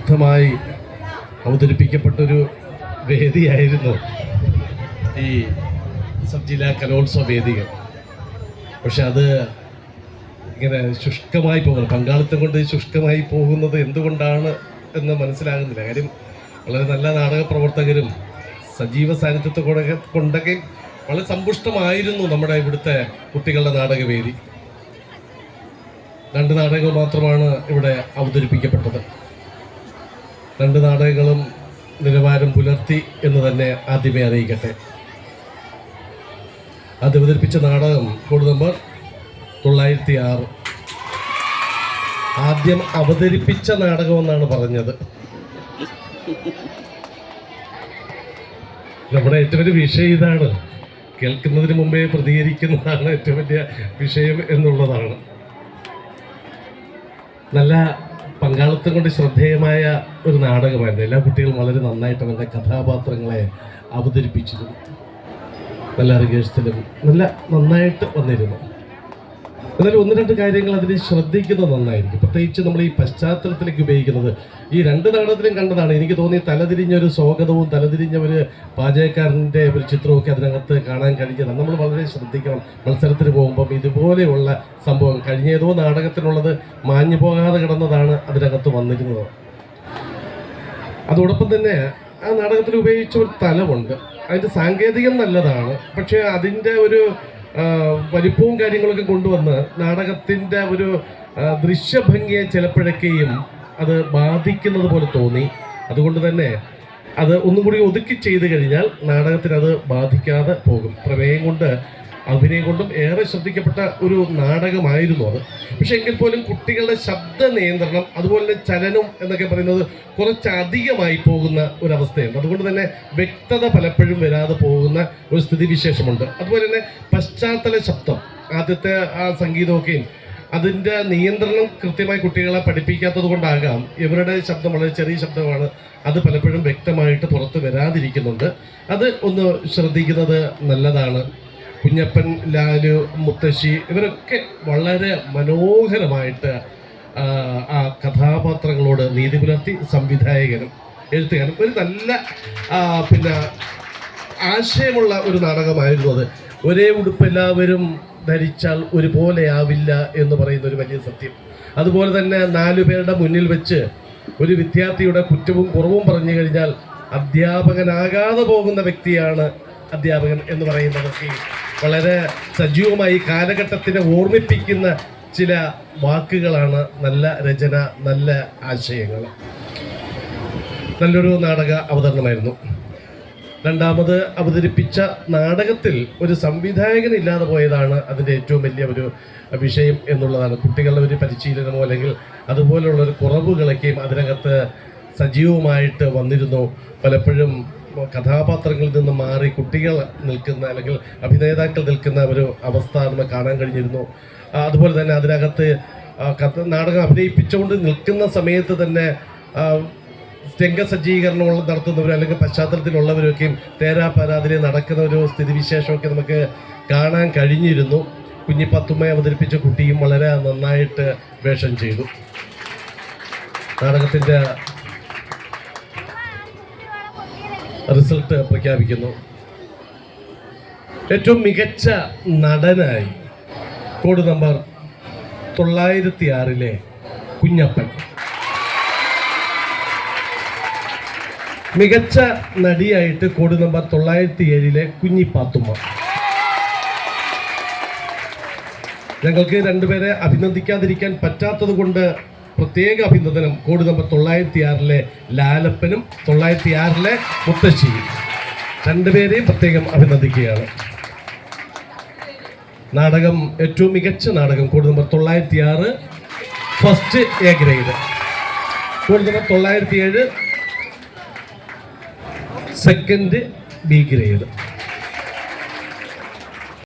സമർത്ഥമായി അവതരിപ്പിക്കപ്പെട്ടൊരു വേദിയായിരുന്നു ഈ സബ് ജില്ലാ കലോത്സവ വേദികൾ. പക്ഷെ അത് ഇങ്ങനെ ശുഷ്കമായി പോകുന്നത്, പങ്കാളിത്തം കൊണ്ട് ശുഷ്കമായി പോകുന്നത് എന്തുകൊണ്ടാണ് എന്ന് മനസ്സിലാകുന്നില്ല. കാര്യം വളരെ നല്ല നാടക പ്രവർത്തകരും സജീവ സാന്നിധ്യത്തെ കൊണ്ടൊക്കെ വളരെ സമ്പുഷ്ടമായിരുന്നു നമ്മുടെ ഇവിടുത്തെ കുട്ടികളുടെ നാടകവേദി. 2 നാടകങ്ങൾ മാത്രമാണ് ഇവിടെ അവതരിപ്പിക്കപ്പെട്ടത്. 2 നാടകങ്ങളും നിലവാരം പുലർത്തി എന്ന് തന്നെ ആദ്യമേ അറിയിക്കട്ടെ. അത് അവതരിപ്പിച്ച നാടകം കോഡ് നമ്പർ 906. ആദ്യം അവതരിപ്പിച്ച നാടകം എന്നാണ് പറഞ്ഞത്. നമ്മുടെ ഏറ്റവും വലിയ വിഷയം ഇതാണ്, കേൾക്കുന്നതിന് മുമ്പേ പ്രതികരിക്കുന്നതാണ് ഏറ്റവും വലിയ വിഷയം എന്നുള്ളതാണ്. നല്ല പങ്കാളിത്തം കൊണ്ട് ശ്രദ്ധേയമായ ഒരു നാടകമായിരുന്നു. എല്ലാ കുട്ടികളും വളരെ നന്നായിട്ട് അവരുടെ കഥാപാത്രങ്ങളെ അവതരിപ്പിച്ചിരുന്നു. നല്ല റിഹേഴ്സലും നല്ല നന്നായിട്ട് വന്നിരുന്നു. എന്നാൽ 1-2 കാര്യങ്ങൾ അതിൽ ശ്രദ്ധിക്കുന്നത് നന്നായിരിക്കും. പ്രത്യേകിച്ച് നമ്മൾ ഈ പശ്ചാത്തലത്തിലേക്ക് ഉപയോഗിക്കുന്നത്. ഈ 2 നാടകത്തിലും കണ്ടതാണ്. എനിക്ക് തോന്നി തലതിരിഞ്ഞൊരു സ്വാഗതവും തലതിരിഞ്ഞ ഒരു പാചകക്കാരൻ്റെ ഒരു ചിത്രമൊക്കെ അതിനകത്ത് കാണാൻ കഴിഞ്ഞതാണ്. നമ്മൾ വളരെ ശ്രദ്ധിക്കണം മത്സരത്തിന് പോകുമ്പം. ഇതുപോലെയുള്ള സംഭവം കഴിഞ്ഞ ഏതോ നാടകത്തിനുള്ളത് മാഞ്ഞു പോകാതെ കിടന്നതാണ് അതിനകത്ത് വന്നിരുന്നത്. അതോടൊപ്പം തന്നെ ആ നാടകത്തിൽ ഉപയോഗിച്ച ഒരു തലമുണ്ട്. അതിൻ്റെ സാങ്കേതികം നല്ലതാണ്. പക്ഷേ അതിൻ്റെ ഒരു വലിപ്പവും കാര്യങ്ങളൊക്കെ കൊണ്ടുവന്ന് നാടകത്തിൻ്റെ ഒരു ദൃശ്യഭംഗിയെ ചിലപ്പോഴൊക്കെയും അത് ബാധിക്കുന്നത് പോലെ തോന്നി. അതുകൊണ്ട് തന്നെ അത് ഒന്നും കൂടി ഒതുക്കി ചെയ്ത് കഴിഞ്ഞാൽ നാടകത്തിന് അത് ബാധിക്കാതെ പോകും. പ്രമേയം കൊണ്ട് അഭിനയം കൊണ്ടും ഏറെ ശ്രദ്ധിക്കപ്പെട്ട ഒരു നാടകമായിരുന്നു അത്. പക്ഷെ എങ്കിൽ പോലും കുട്ടികളുടെ ശബ്ദ നിയന്ത്രണം അതുപോലെ ചലനം എന്നൊക്കെ പറയുന്നത് കുറച്ചധികമായി പോകുന്ന ഒരവസ്ഥയുണ്ട്. അതുകൊണ്ട് തന്നെ വ്യക്തത പലപ്പോഴും വരാതെ പോകുന്ന ഒരു സ്ഥിതിവിശേഷമുണ്ട്. അതുപോലെ തന്നെ പശ്ചാത്തല ശബ്ദം, ആദ്യത്തെ ആ സംഗീതമൊക്കെയും അതിൻ്റെ നിയന്ത്രണം കൃത്യമായി കുട്ടികളെ പഠിപ്പിക്കാത്തത് കൊണ്ടാകാം ഇവരുടെ ശബ്ദം വളരെ ചെറിയ ശബ്ദമാണ്. അത് പലപ്പോഴും വ്യക്തമായിട്ട് പുറത്ത് വരാതിരിക്കുന്നുണ്ട്. അത് ഒന്ന് ശ്രദ്ധിക്കുന്നത് നല്ലതാണ്. കുഞ്ഞപ്പൻ, ലാലു, മുത്തശ്ശി ഇവരൊക്കെ വളരെ മനോഹരമായിട്ട് ആ കഥാപാത്രങ്ങളോട് നീതി പുലർത്തി. സംവിധായകനും എഴുത്തുകാരും ഒരു നല്ല ആശയമുള്ള ഒരു നാടകമായിരുന്നു അത്. ഒരേ ഉടുപ്പ് എല്ലാവരും ധരിച്ചാൽ ഒരുപോലെയാവില്ല എന്ന് പറയുന്ന ഒരു വലിയ സത്യം. അതുപോലെ തന്നെ 4 പേരുടെ മുന്നിൽ വെച്ച് ഒരു വിദ്യാർത്ഥിയുടെ കുറ്റവും കുറവും പറഞ്ഞു കഴിഞ്ഞാൽ അധ്യാപകനാകാതെ പോകുന്ന വ്യക്തിയാണ് അധ്യാപകൻ എന്ന് പറയുന്നതൊക്കെ വളരെ സജീവമായി കാലഘട്ടത്തിനെ ഓർമ്മിപ്പിക്കുന്ന ചില വാക്കുകളാണ്. നല്ല രചന, നല്ല ആശയങ്ങൾ. നല്ലൊരു നാടക അവതരണമായിരുന്നു. രണ്ടാമത് അവതരിപ്പിച്ച നാടകത്തിൽ ഒരു സംവിധായകൻ ഇല്ലാതെ പോയതാണ് അതിൻ്റെ ഏറ്റവും വലിയ ഒരു വിഷയം എന്നുള്ളതാണ്. കുട്ടികളുടെ ഒരു പരിശീലനമോ അല്ലെങ്കിൽ അതുപോലുള്ളൊരു കുറവുകളൊക്കെയും അതിനകത്ത് സജീവമായിട്ട് വന്നിരുന്നു. പലപ്പോഴും കഥാപാത്രങ്ങളിൽ നിന്ന് മാറി കുട്ടികൾ നിൽക്കുന്ന അല്ലെങ്കിൽ അഭിനേതാക്കൾ നിൽക്കുന്ന ഒരു അവസ്ഥ നമ്മൾ കാണാൻ കഴിഞ്ഞിരുന്നു. അതുപോലെ തന്നെ അതിനകത്ത് നാടകം അഭിനയിപ്പിച്ചുകൊണ്ട് നിൽക്കുന്ന സമയത്ത് തന്നെ രംഗസജ്ജീകരണം നടത്തുന്നവർ അല്ലെങ്കിൽ പശ്ചാത്തലത്തിലുള്ളവരൊക്കെയും തേരാപാരാതിരെ നടക്കുന്ന ഒരു സ്ഥിതിവിശേഷമൊക്കെ നമുക്ക് കാണാൻ കഴിഞ്ഞിരുന്നു. കുഞ്ഞിപ്പത്തുമ്മയെ അവതരിപ്പിച്ച കുട്ടിയും വളരെ നന്നായിട്ട് വേഷം ചെയ്തു. നാടകത്തിൻ്റെ റിസൾട്ട് പ്രഖ്യാപിക്കുന്നു. ഏറ്റവും മികച്ച നടനായി കോഡ് നമ്പർ 906 കുഞ്ഞപ്പൻ. മികച്ച നടിയായിട്ട് കോഡ് നമ്പർ 907 കുഞ്ഞിപ്പാത്തുമ്മ. ഞങ്ങൾക്ക് 2 പേരെ അഭിനന്ദിക്കാതിരിക്കാൻ പറ്റാത്തത് കൊണ്ട് പ്രത്യേക അഭിനന്ദനം കോഡ് നമ്പർ 906 ലാലപ്പനും 906 മുത്തശ്ശിയും. 2 പേരെയും പ്രത്യേകം അഭിനന്ദിക്കുകയാണ്. നാടകം ഏറ്റവും മികച്ച നാടകം code number 906 first A grade, code number 907 second B grade.